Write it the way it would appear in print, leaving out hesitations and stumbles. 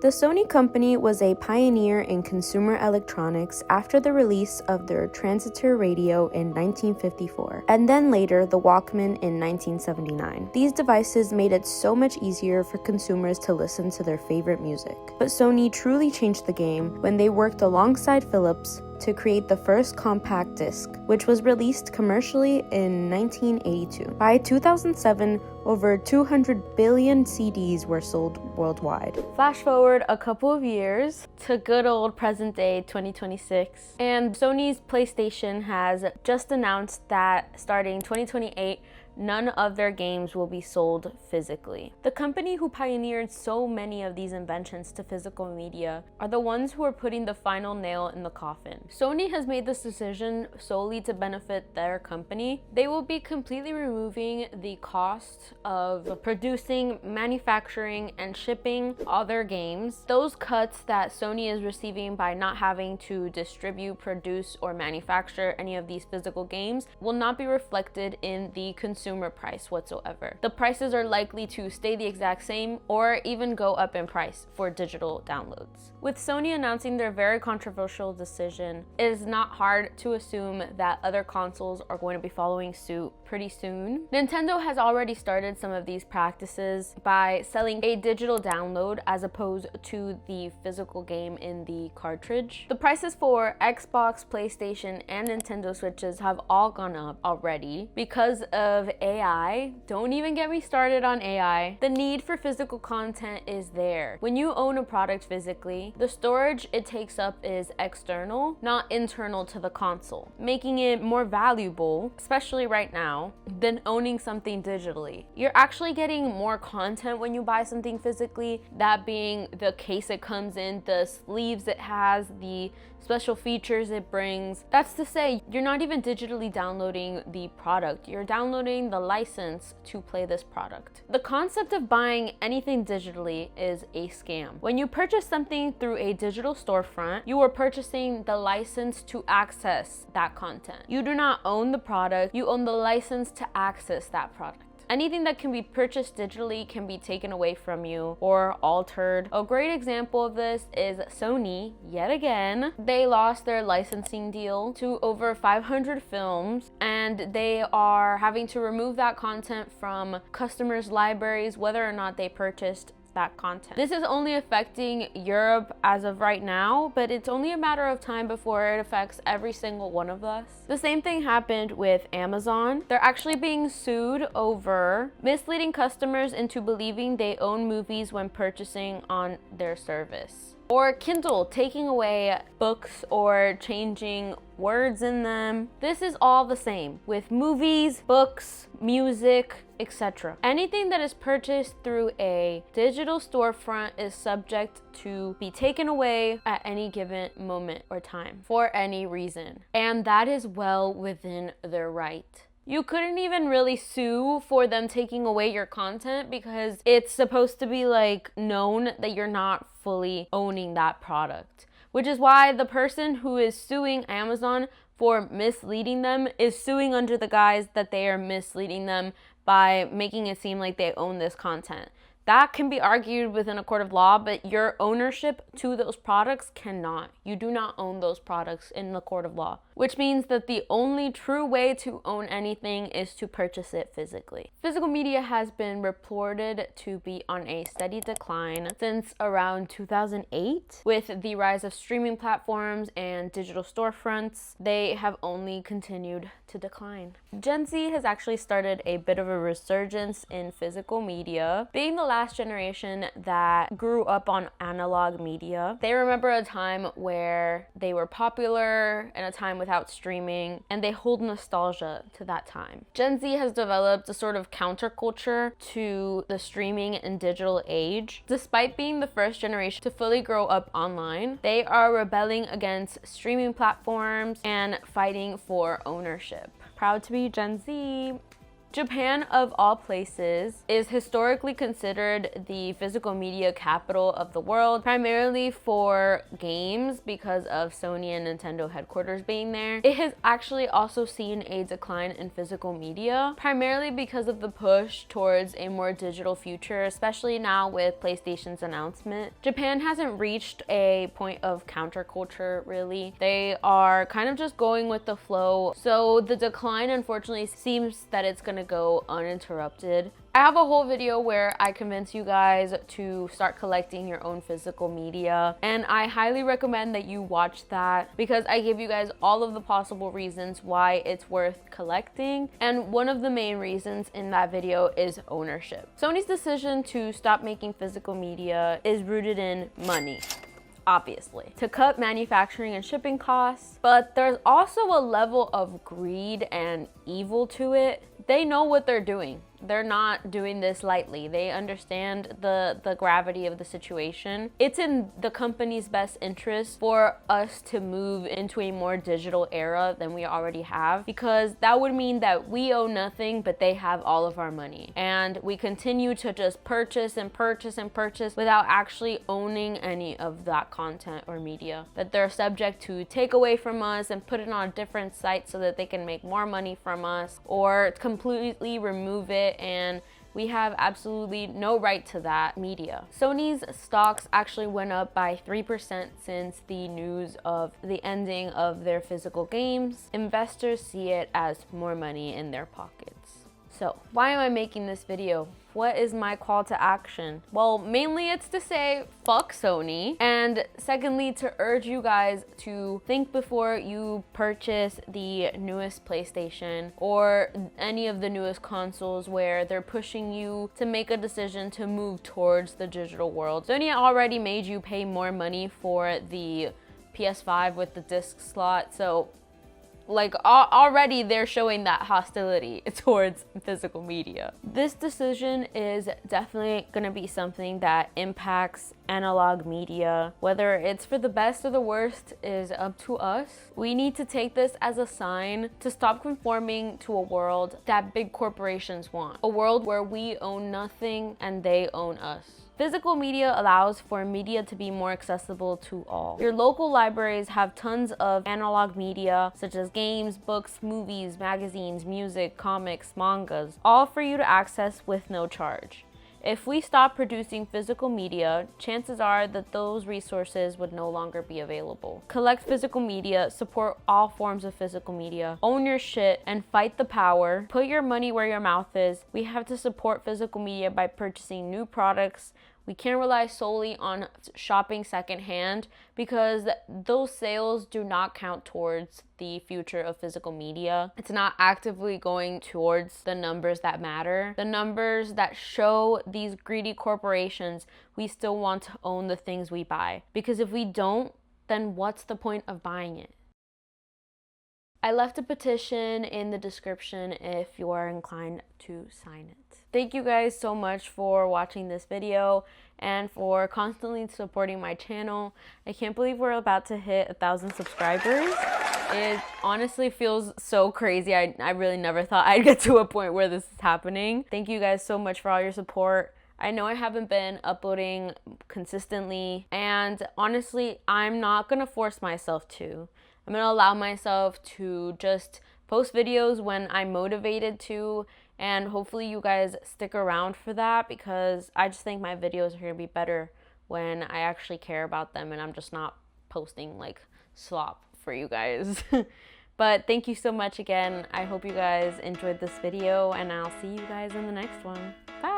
The Sony company was a pioneer in consumer electronics after the release of their transistor radio in 1954, and then later the Walkman in 1979. These devices made it so much easier for consumers to listen to their favorite music. But Sony truly changed the game when they worked alongside Philips to create the first compact disc, which was released commercially in 1982. By 2007, over 200 billion CDs were sold worldwide. Flash forward a couple of years to good old present day 2026, and Sony's PlayStation has just announced that starting 2028, none of their games will be sold physically. The company who pioneered so many of these inventions to physical media are the ones who are putting the final nail in the coffin. Sony has made this decision solely to benefit their company. They will be completely removing the cost of producing, manufacturing, and shipping all their games. Those cuts that Sony is receiving by not having to distribute, produce, or manufacture any of these physical games will not be reflected in the consumer price whatsoever. The prices are likely to stay the exact same or even go up in price for digital downloads. With Sony announcing their very controversial decision, it is not hard to assume that other consoles are going to be following suit pretty soon. Nintendo has already started some of these practices by selling a digital download as opposed to the physical game in the cartridge. The prices for Xbox, PlayStation, and Nintendo Switches have all gone up already because of AI. Don't even get me started on AI. The need for physical content is there. When you own a product physically, the storage it takes up is external, not internal to the console, making it more valuable, especially right now, than owning something digitally. You're actually getting more content when you buy something physically, that being the case it comes in, the sleeves it has, the special features it brings. That's to say, you're not even digitally downloading the product, you're downloading the license to play this product. The concept of buying anything digitally is a scam. When you purchase something through a digital storefront, you are purchasing the license to access that content. You do not own the product, you own the license to access that product. Anything that can be purchased digitally can be taken away from you or altered. A great example of this is Sony, yet again. They lost their licensing deal to over 500 films, and they are having to remove that content from customers' libraries, whether or not they purchased that content. This is only affecting Europe as of right now, but it's only a matter of time before it affects every single one of us. The same thing happened with Amazon. They're actually being sued over misleading customers into believing they own movies when purchasing on their service. Or Kindle taking away books or changing words in them. This is all the same with movies, books, music, etc. Anything that is purchased through a digital storefront is subject to be taken away at any given moment or time for any reason. And that is well within their right. You couldn't even really sue for them taking away your content because it's supposed to be like known that you're not fully owning that product, which is why the person who is suing Amazon for misleading them is suing under the guise that they are misleading them by making it seem like they own this content. That can be argued within a court of law, but your ownership to those products cannot. You do not own those products in the court of law, which means that the only true way to own anything is to purchase it physically. Physical media has been reported to be on a steady decline since around 2008. With the rise of streaming platforms and digital storefronts, they have only continued to decline. Gen Z has actually started a bit of a resurgence in physical media, being the last generation that grew up on analog media. They remember a time where they were popular and a time without streaming, and they hold nostalgia to that time. Gen Z has developed a sort of counterculture to the streaming and digital age. Despite being the first generation to fully grow up online, they are rebelling against streaming platforms and fighting for ownership. Proud to be Gen Z. Japan, of all places, is historically considered the physical media capital of the world, primarily for games because of Sony and Nintendo headquarters being there. It has actually also seen a decline in physical media, primarily because of the push towards a more digital future, especially now with PlayStation's announcement. Japan hasn't reached a point of counterculture, really. They are kind of just going with the flow. So the decline, unfortunately, seems that it's gonna go uninterrupted. I have a whole video where I convince you guys to start collecting your own physical media, and I highly recommend that you watch that because I give you guys all of the possible reasons why it's worth collecting, and one of the main reasons in that video is ownership. Sony's decision to stop making physical media is rooted in money, obviously, to cut manufacturing and shipping costs, but there's also a level of greed and evil to it. They know what they're doing. They're not doing this lightly. They understand the gravity of the situation. It's in the company's best interest for us to move into a more digital era than we already have, because that would mean that we owe nothing, but they have all of our money. And we continue to just purchase and purchase and purchase without actually owning any of that content or media that they're subject to take away from us and put it on a different site so that they can make more money from us, or completely remove it, and we have absolutely no right to that media. Sony's stocks actually went up by 3% since the news of the ending of their physical games. Investors see it as more money in their pockets. So why am I making this video? What is my call to action? Well, mainly it's to say fuck Sony, and secondly to urge you guys to think before you purchase the newest PlayStation or any of the newest consoles where they're pushing you to make a decision to move towards the digital world. Sony already made you pay more money for the PS5 with the disc slot, so like already they're showing that hostility towards physical media. This decision is definitely going to be something that impacts analog media. Whether it's for the best or the worst is up to us. We need to take this as a sign to stop conforming to a world that big corporations want. A world where we own nothing and they own us. Physical media allows for media to be more accessible to all. Your local libraries have tons of analog media, such as games, books, movies, magazines, music, comics, mangas, all for you to access with no charge. If we stop producing physical media, chances are that those resources would no longer be available. Collect physical media, support all forms of physical media, own your shit, and fight the power. Put your money where your mouth is. We have to support physical media by purchasing new products. We can't rely solely on shopping secondhand because those sales do not count towards the future of physical media. It's not actively going towards the numbers that matter. The numbers that show these greedy corporations we still want to own the things we buy. Because if we don't, then what's the point of buying it? I left a petition in the description if you are inclined to sign it. Thank you guys so much for watching this video and for constantly supporting my channel. I can't believe we're about to hit 1,000 subscribers. It honestly feels so crazy. I really never thought I'd get to a point where this is happening. Thank you guys so much for all your support. I know I haven't been uploading consistently, and honestly, I'm not gonna force myself to. I'm gonna allow myself to just post videos when I'm motivated to, and hopefully you guys stick around for that, because I just think my videos are gonna be better when I actually care about them and I'm just not posting like slop for you guys. But thank you so much again. I hope you guys enjoyed this video, and I'll see you guys in the next one. Bye.